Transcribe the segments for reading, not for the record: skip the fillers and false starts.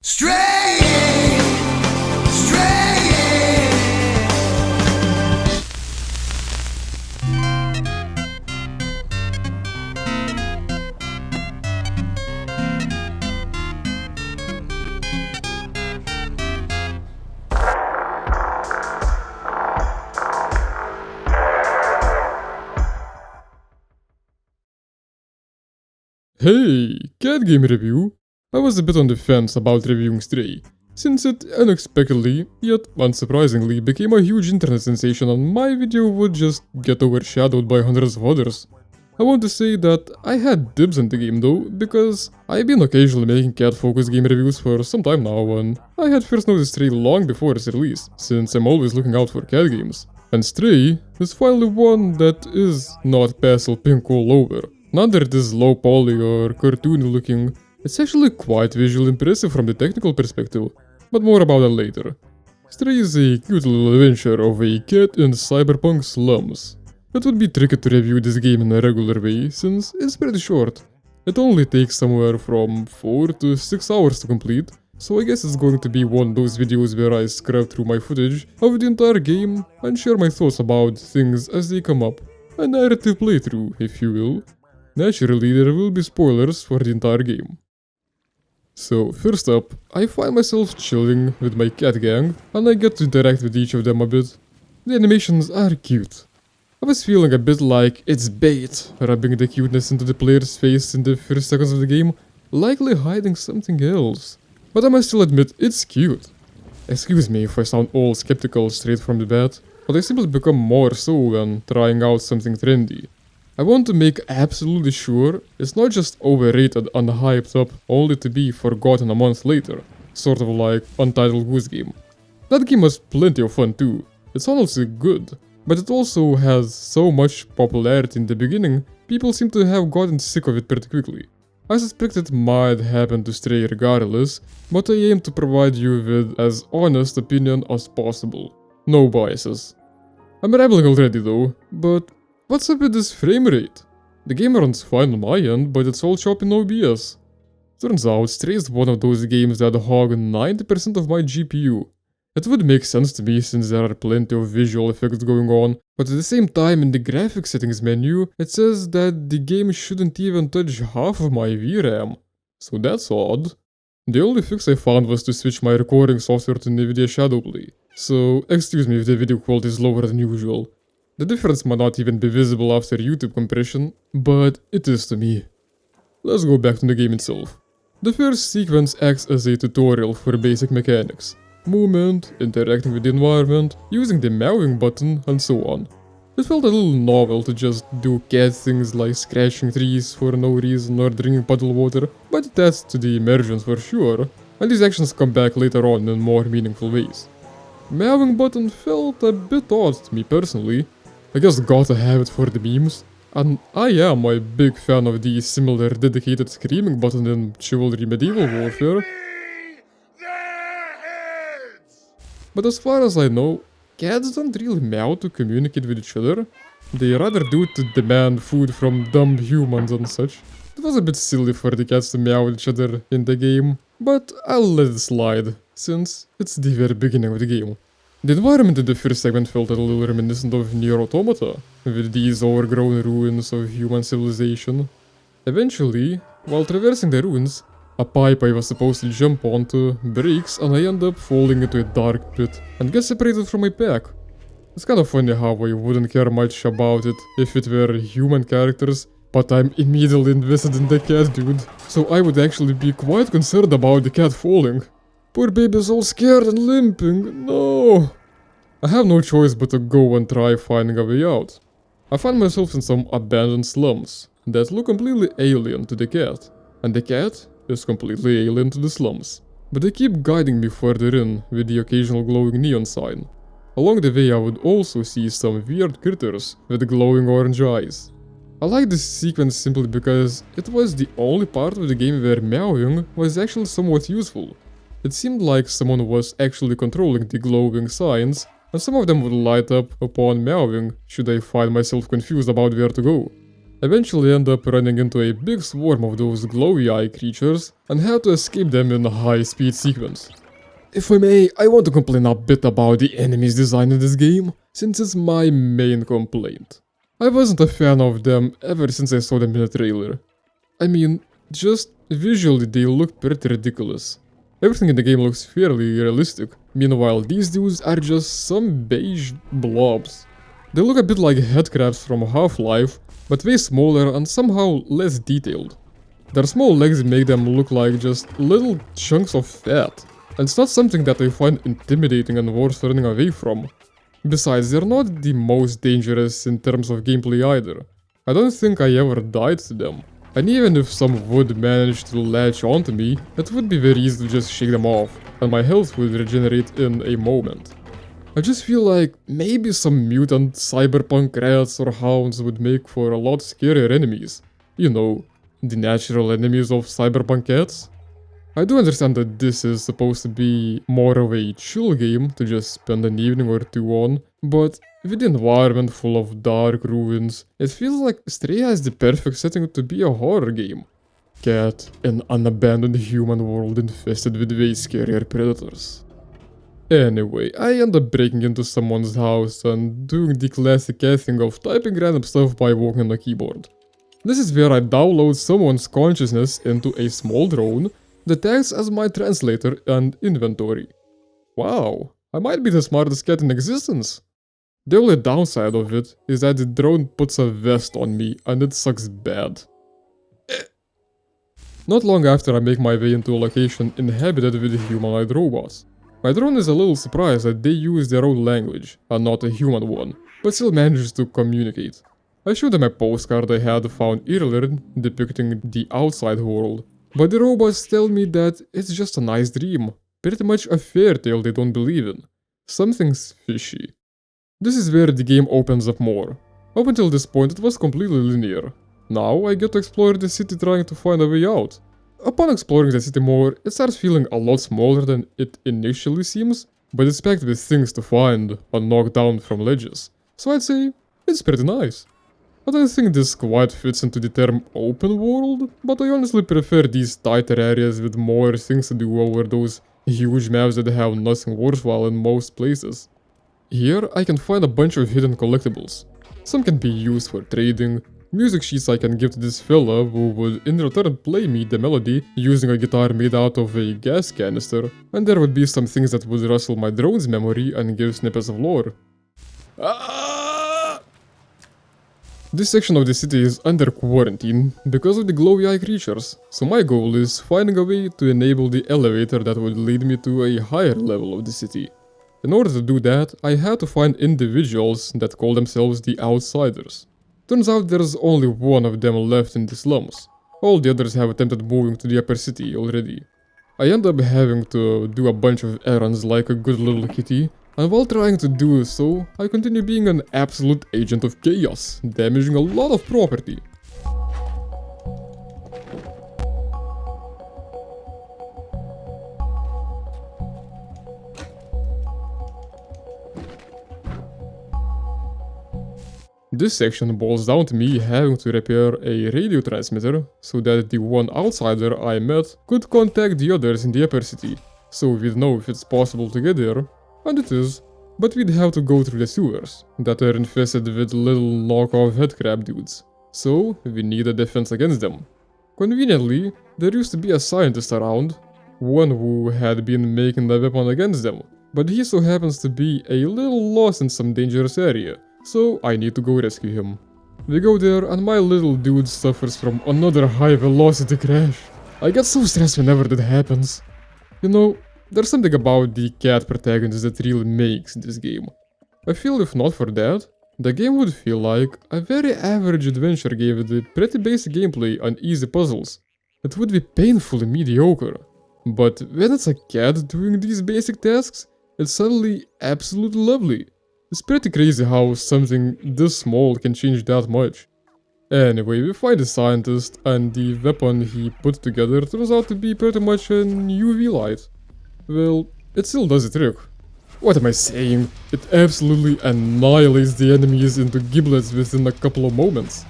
Stray, stray. Hey, cat game review. I was a bit on the fence about reviewing Stray, since it unexpectedly, yet unsurprisingly, became a huge internet sensation and my video would just get overshadowed by hundreds of others. I want to say that I had dibs on the game though, because I've been occasionally making cat-focused game reviews for some time now, and I had first noticed Stray long before its release, since I'm always looking out for cat games. And Stray is finally one that is not pastel pink all over. Neither it is low poly or cartoony looking, it's actually quite visually impressive from the technical perspective, but more about that later. Stray is a cute little adventure of a cat in cyberpunk slums. It would be tricky to review this game in a regular way, since it's pretty short. It only takes somewhere from 4 to 6 hours to complete, so I guess it's going to be one of those videos where I scrub through my footage of the entire game and share my thoughts about things as they come up. A narrative playthrough, if you will. Naturally, there will be spoilers for the entire game. So, first up, I find myself chilling with my cat gang, and I get to interact with each of them a bit. The animations are cute. I was feeling a bit like it's bait, rubbing the cuteness into the player's face in the first seconds of the game, likely hiding something else. But I must still admit, it's cute. Excuse me if I sound all skeptical straight from the bat, but I simply become more so when trying out something trendy. I want to make absolutely sure it's not just overrated and hyped up only to be forgotten a month later, sort of like Untitled Game. That game was plenty of fun too, it's honestly good, but it also has so much popularity in the beginning, people seem to have gotten sick of it pretty quickly. I suspect it might happen to Stray regardless, but I aim to provide you with as honest opinion as possible. No biases. I'm rambling already though, but what's up with this frame rate? The game runs fine on my end, but it's all choppy in OBS. Turns out, Stray is one of those games that hog 90% of my GPU. It would make sense to me since there are plenty of visual effects going on, but at the same time in the graphics settings menu, it says that the game shouldn't even touch half of my VRAM. So that's odd. The only fix I found was to switch my recording software to NVIDIA Shadowplay, so excuse me if the video quality is lower than usual. The difference might not even be visible after YouTube compression, but it is to me. Let's go back to the game itself. The first sequence acts as a tutorial for basic mechanics. Movement, interacting with the environment, using the meowing button, and so on. It felt a little novel to just do cat things like scratching trees for no reason or drinking puddle water, but it adds to the immersion for sure, and these actions come back later on in more meaningful ways. Meowing button felt a bit odd to me personally. I just gotta have it for the memes, and I am a big fan of the similar dedicated screaming button in Chivalry Medieval Warfare. But as far as I know, cats don't really meow to communicate with each other. They rather do it to demand food from dumb humans and such. It was a bit silly for the cats to meow at each other in the game, but I'll let it slide, since it's the very beginning of the game. The environment in the first segment felt a little reminiscent of Nier Automata, with these overgrown ruins of human civilization. Eventually, while traversing the ruins, a pipe I was supposed to jump onto breaks and I end up falling into a dark pit and get separated from my pack. It's kind of funny how I wouldn't care much about it if it were human characters, but I'm immediately invested in the cat dude, so I would actually be quite concerned about the cat falling. Poor baby's all scared and limping, no! I have no choice but to go and try finding a way out. I find myself in some abandoned slums that look completely alien to the cat, and the cat is completely alien to the slums. But they keep guiding me further in with the occasional glowing neon sign. Along the way I would also see some weird critters with glowing orange eyes. I like this sequence simply because it was the only part of the game where meowing was actually somewhat useful. It seemed like someone was actually controlling the glowing signs, and some of them would light up upon meowing should I find myself confused about where to go. Eventually end up running into a big swarm of those glowy eye creatures and had to escape them in a high-speed sequence. If I may, I want to complain a bit about the enemies design in this game, since it's my main complaint. I wasn't a fan of them ever since I saw them in the trailer. I mean, just visually they look pretty ridiculous. Everything in the game looks fairly realistic, meanwhile these dudes are just some beige blobs. They look a bit like headcrabs from Half-Life, but way smaller and somehow less detailed. Their small legs make them look like just little chunks of fat, and it's not something that I find intimidating and worth running away from. Besides, they're not the most dangerous in terms of gameplay either. I don't think I ever died to them. And even if some would manage to latch onto me, it would be very easy to just shake them off, and my health would regenerate in a moment. I just feel like maybe some mutant cyberpunk rats or hounds would make for a lot scarier enemies. You know, the natural enemies of cyberpunk cats. I do understand that this is supposed to be more of a chill game to just spend an evening or two on, but with the environment full of dark ruins, it feels like Stray has the perfect setting to be a horror game. Cat, an unabandoned human world infested with way scarier predators. Anyway, I end up breaking into someone's house and doing the classic cat thing of typing random stuff by walking on the keyboard. This is where I download someone's consciousness into a small drone that acts as my translator and inventory. Wow, I might be the smartest cat in existence. The only downside of it is that the drone puts a vest on me and it sucks bad. Not long after I make my way into a location inhabited with humanoid robots. My drone is a little surprised that they use their own language and not a human one, but still manages to communicate. I show them a postcard I had found earlier depicting the outside world, but the robots tell me that it's just a nice dream, pretty much a fairy tale they don't believe in. Something's fishy. This is where the game opens up more. Up until this point it was completely linear. Now I get to explore the city trying to find a way out. Upon exploring the city more, it starts feeling a lot smaller than it initially seems, but it's packed with things to find and knock down from ledges. So I'd say, it's pretty nice. I don't think this quite fits into the term open world, but I honestly prefer these tighter areas with more things to do over those huge maps that have nothing worthwhile in most places. Here I can find a bunch of hidden collectibles. Some can be used for trading, music sheets I can give to this fella who would in return play me the melody using a guitar made out of a gas canister, and there would be some things that would rustle my drone's memory and give snippets of lore. This section of the city is under quarantine because of the glowy eye creatures, so my goal is finding a way to enable the elevator that would lead me to a higher level of the city. In order to do that, I had to find individuals that call themselves the Outsiders. Turns out there's only one of them left in the slums. All the others have attempted moving to the upper city already. I end up having to do a bunch of errands like a good little kitty, and while trying to do so, I continue being an absolute agent of chaos, damaging a lot of property. This section boils down to me having to repair a radio transmitter so that the one outsider I met could contact the others in the upper city, so we'd know if it's possible to get there, and it is, but we'd have to go through the sewers that are infested with little knockoff headcrab dudes, so we need a defense against them. Conveniently, there used to be a scientist around, one who had been making a weapon against them, but he so happens to be a little lost in some dangerous area, so I need to go rescue him. We go there and my little dude suffers from another high velocity crash. I get so stressed whenever that happens. You know, there's something about the cat protagonist that really makes this game. I feel if not for that, the game would feel like a very average adventure game with a pretty basic gameplay and easy puzzles. It would be painfully mediocre. But when it's a cat doing these basic tasks, it's suddenly absolutely lovely. It's pretty crazy how something this small can change that much. Anyway, we find the scientist, and the weapon he put together turns out to be pretty much an UV light. Well, it still does the trick. What am I saying? It absolutely annihilates the enemies into giblets within a couple of moments.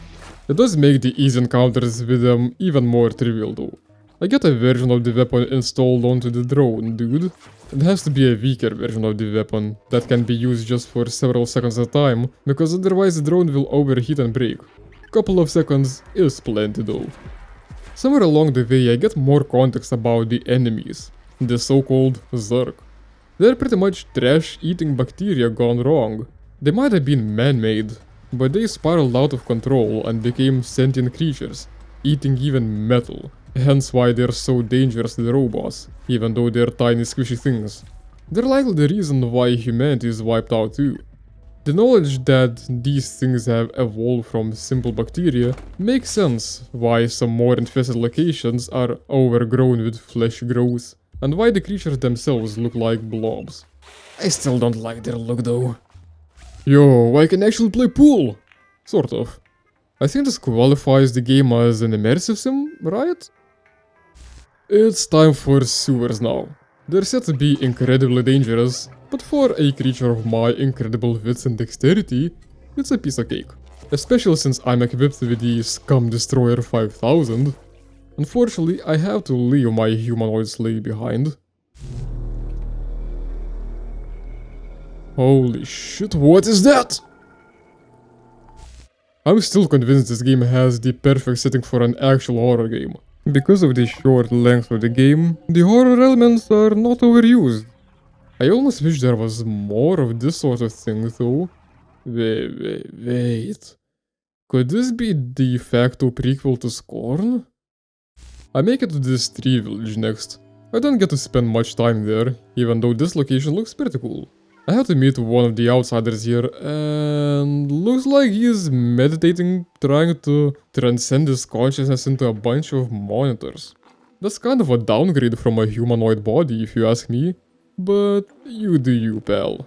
It does make the easy encounters with them even more trivial though. I get a version of the weapon installed onto the drone, dude. It has to be a weaker version of the weapon that can be used just for several seconds at a time, because otherwise the drone will overheat and break. Couple of seconds is plenty though. Somewhere along the way I get more context about the enemies, the so-called Zerg. They're pretty much trash-eating bacteria gone wrong. They might have been man-made, but they spiraled out of control and became sentient creatures, eating even metal. Hence why they're so dangerous to the robots, even though they're tiny squishy things. They're likely the reason why humanity is wiped out too. The knowledge that these things have evolved from simple bacteria makes sense why some more infested locations are overgrown with flesh growth, and why the creatures themselves look like blobs. I still don't like their look though. Yo, I can actually play pool! Sort of. I think this qualifies the game as an immersive sim, right? It's time for sewers now. They're said to be incredibly dangerous, but for a creature of my incredible wits and dexterity, it's a piece of cake. Especially since I'm equipped with the Scum Destroyer 5000. Unfortunately, I have to leave my humanoid slave behind. Holy shit, what is that? I'm still convinced this game has the perfect setting for an actual horror game. Because of the short length of the game, the horror elements are not overused. I almost wish there was more of this sort of thing though. Wait. Could this be the de facto prequel to Scorn? I make it to this tree village next. I don't get to spend much time there, even though this location looks pretty cool. I have to meet one of the outsiders here, and looks like he's meditating, trying to transcend his consciousness into a bunch of monitors. That's kind of a downgrade from a humanoid body if you ask me, but you do you, pal.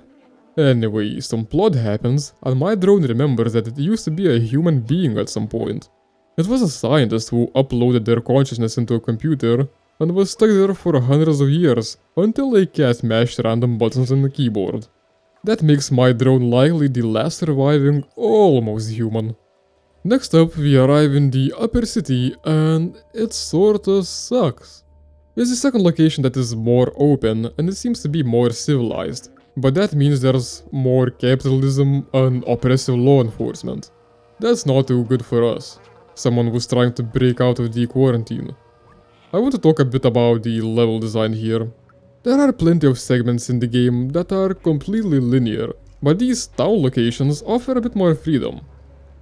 Anyway, some plot happens, and my drone remembers that it used to be a human being at some point. It was a scientist who uploaded their consciousness into a computer, and was stuck there for hundreds of years, until a cat mashed random buttons on the keyboard. That makes my drone likely the last surviving almost human. Next up, we arrive in the upper city, and it sorta sucks. It's the second location that is more open, and it seems to be more civilized, but that means there's more capitalism and oppressive law enforcement. That's not too good for us, someone who's trying to break out of the quarantine. I want to talk a bit about the level design here. There are plenty of segments in the game that are completely linear, but these town locations offer a bit more freedom.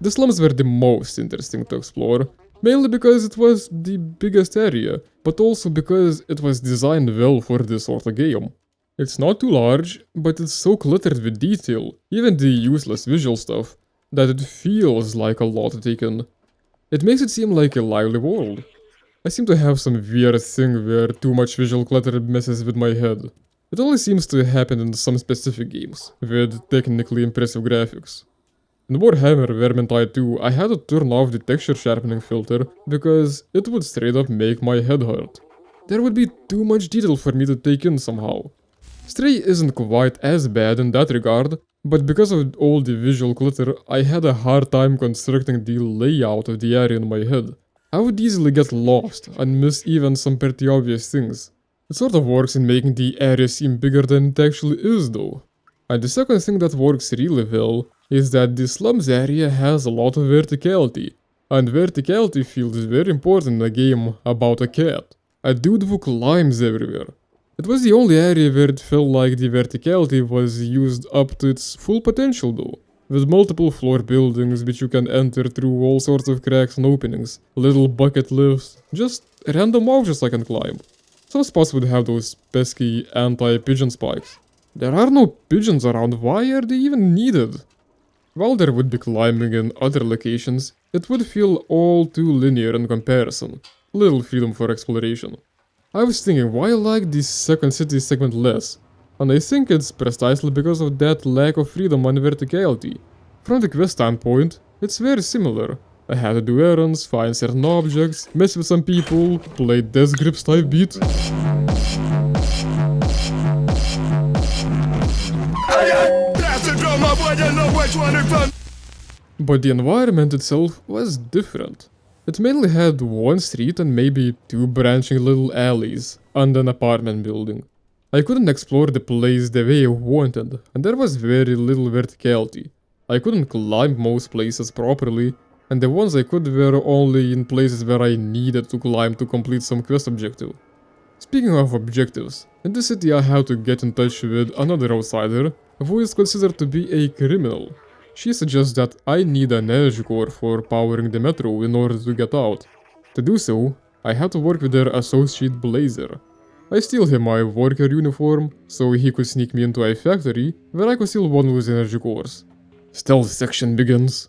The slums were the most interesting to explore, mainly because it was the biggest area, but also because it was designed well for this sort of game. It's not too large, but it's so cluttered with detail, even the useless visual stuff, that it feels like a lot to take in. It makes it seem like a lively world. I seem to have some weird thing where too much visual clutter messes with my head. It only seems to happen in some specific games, with technically impressive graphics. In Warhammer Vermintide 2, I had to turn off the texture sharpening filter, because it would straight up make my head hurt. There would be too much detail for me to take in somehow. Stray isn't quite as bad in that regard, but because of all the visual clutter, I had a hard time constructing the layout of the area in my head. I would easily get lost and miss even some pretty obvious things. It sort of works in making the area seem bigger than it actually is though. And the second thing that works really well is that the slums area has a lot of verticality. And verticality feels very important in a game about a cat. A dude who climbs everywhere. It was the only area where it felt like the verticality was used up to its full potential though. With multiple floor buildings which you can enter through all sorts of cracks and openings, little bucket lifts, just random objects I can climb. Some spots would have those pesky anti-pigeon spikes. There are no pigeons around, why are they even needed? While there would be climbing in other locations, it would feel all too linear in comparison. Little freedom for exploration. I was thinking why I like this second city segment less. And I think it's precisely because of that lack of freedom and verticality. From the quest standpoint, it's very similar. I had to do errands, find certain objects, mess with some people, play Death Grips type beat. But the environment itself was different. It mainly had one street and maybe two branching little alleys and an apartment building. I couldn't explore the place the way I wanted, and there was very little verticality. I couldn't climb most places properly, and the ones I could were only in places where I needed to climb to complete some quest objective. Speaking of objectives, in this city I had to get in touch with another outsider who is considered to be a criminal. She suggests that I need an energy core for powering the metro in order to get out. To do so, I had to work with their associate Blazer. I steal him my worker uniform, so he could sneak me into a factory where I could steal one of his energy cores. Stealth section begins.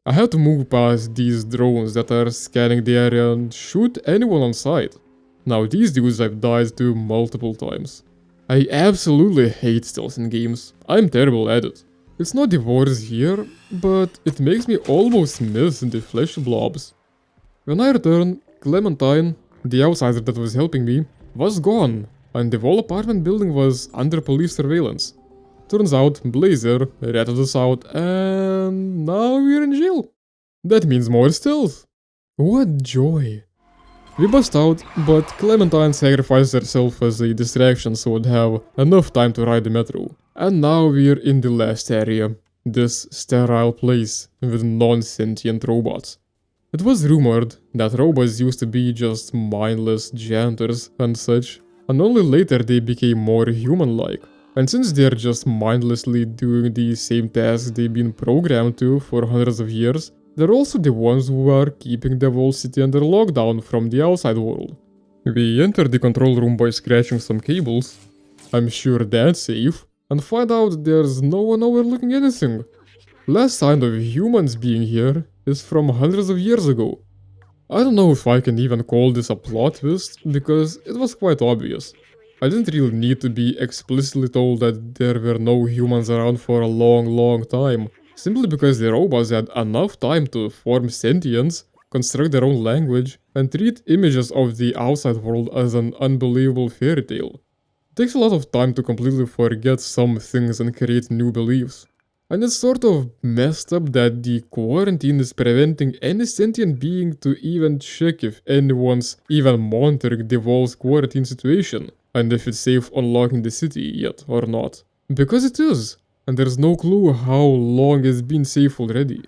I have to move past these drones that are scanning the area and shoot anyone on sight. Now these dudes I've died to multiple times. I absolutely hate stealth in games. I'm terrible at it. It's not the worst here, but it makes me almost miss the flesh blobs. When I return, Clementine, the outsider that was helping me, was gone, and the whole apartment building was under police surveillance. Turns out Blazer ratted us out, and now we're in jail. That means more stealth. What joy. We bust out, but Clementine sacrificed herself as a distraction so I'd have enough time to ride the metro. And now we're in the last area, this sterile place with non-sentient robots. It was rumored that robots used to be just mindless janitors and such, and only later they became more human-like. And since they're just mindlessly doing the same tasks they've been programmed to for hundreds of years, they're also the ones who are keeping the whole city under lockdown from the outside world. We enter the control room by scratching some cables. I'm sure that's safe, and find out there's no one overlooking anything. Last sign of humans being here is from hundreds of years ago. I don't know if I can even call this a plot twist, because it was quite obvious. I didn't really need to be explicitly told that there were no humans around for a long time, simply because the robots had enough time to form sentience, construct their own language, and treat images of the outside world as an unbelievable fairy tale. It takes a lot of time to completely forget some things and create new beliefs. And it's sort of messed up that the quarantine is preventing any sentient being to even check if anyone's even monitoring the world's quarantine situation, and if it's safe unlocking the city yet or not. Because it is, and there's no clue how long it's been safe already.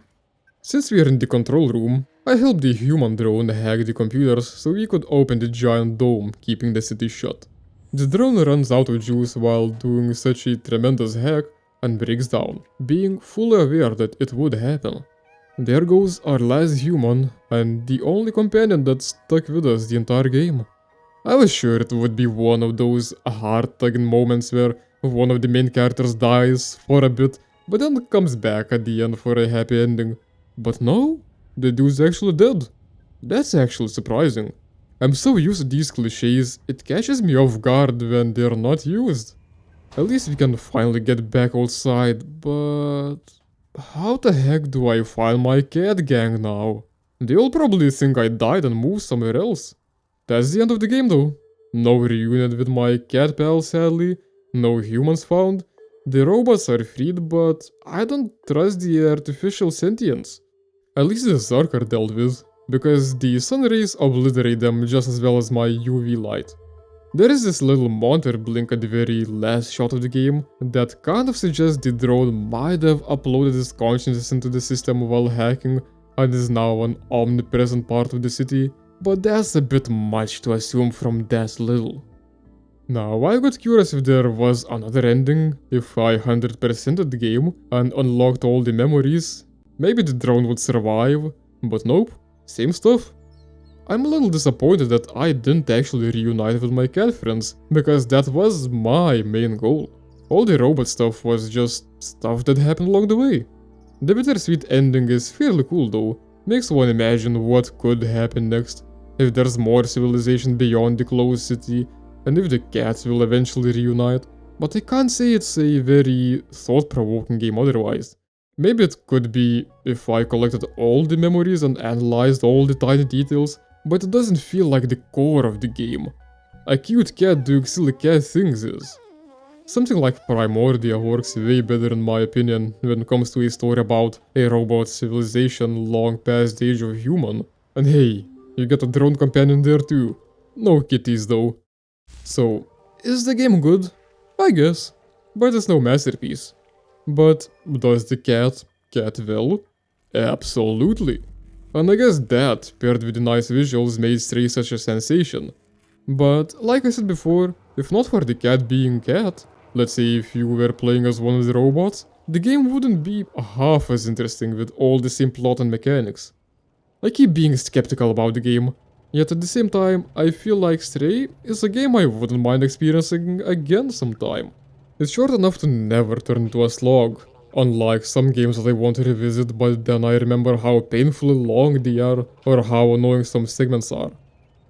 Since we're in the control room, I helped the human drone hack the computers so we could open the giant dome, keeping the city shut. The drone runs out of juice while doing such a tremendous hack and breaks down, being fully aware that it would happen. There goes our last human, and the only companion that stuck with us the entire game. I was sure it would be one of those heart-tugging moments where one of the main characters dies for a bit, but then comes back at the end for a happy ending. But no, the dude's actually dead. That's actually surprising. I'm so used to these cliches, it catches me off guard when they're not used. At least we can finally get back outside, but how the heck do I find my cat gang now? They'll probably think I died and moved somewhere else. That's the end of the game though. No reunion with my cat pal sadly, no humans found. The robots are freed, but I don't trust the artificial sentience. At least the Zark are dealt with, because the sun rays obliterate them just as well as my UV light. There is this little monitor blink at the very last shot of the game that kind of suggests the drone might have uploaded its consciousness into the system while hacking and is now an omnipresent part of the city, but that's a bit much to assume from that little. Now I got curious if there was another ending, if I 100%ed the game and unlocked all the memories, maybe the drone would survive, but nope, same stuff. I'm a little disappointed that I didn't actually reunite with my cat friends, because that was my main goal. All the robot stuff was just stuff that happened along the way. The bittersweet ending is fairly cool though, makes one imagine what could happen next, if there's more civilization beyond the closed city, and if the cats will eventually reunite, but I can't say it's a very thought-provoking game otherwise. Maybe it could be if I collected all the memories and analyzed all the tiny details, but it doesn't feel like the core of the game. A cute cat doing silly cat things is. Something like Primordia works way better in my opinion when it comes to a story about a robot civilization long past the age of human. And hey, you get a drone companion there too. No kitties though. So, is the game good? I guess. But it's no masterpiece. But does the cat well? Absolutely. And I guess that, paired with the nice visuals, made Stray such a sensation. But, like I said before, if not for the cat being cat, let's say if you were playing as one of the robots, the game wouldn't be half as interesting with all the same plot and mechanics. I keep being skeptical about the game, yet at the same time, I feel like Stray is a game I wouldn't mind experiencing again sometime. It's short enough to never turn into a slog, unlike some games that I want to revisit but then I remember how painfully long they are or how annoying some segments are.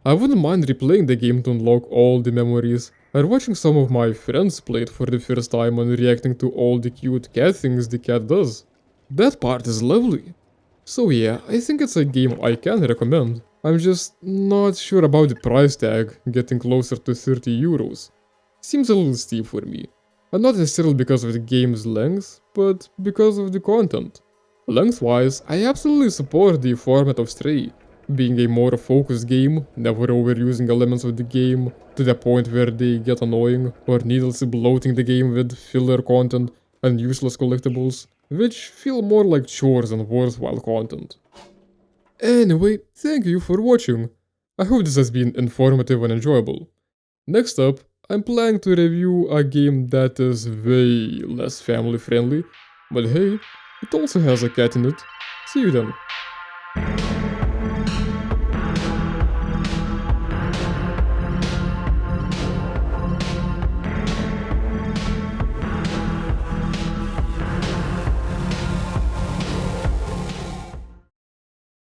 I wouldn't mind replaying the game to unlock all the memories, or watching some of my friends play it for the first time and reacting to all the cute cat things the cat does. That part is lovely. So yeah, I think it's a game I can recommend. I'm just not sure about the price tag, getting closer to 30 euros. Seems a little steep for me. And not necessarily because of the game's length, but because of the content. Lengthwise, I absolutely support the format of Stray, being a more focused game, never overusing elements of the game to the point where they get annoying, or needlessly bloating the game with filler content and useless collectibles, which feel more like chores than worthwhile content. Anyway, thank you for watching. I hope this has been informative and enjoyable. Next up, I'm planning to review a game that is way less family friendly, but hey, it also has a cat in it. See you then.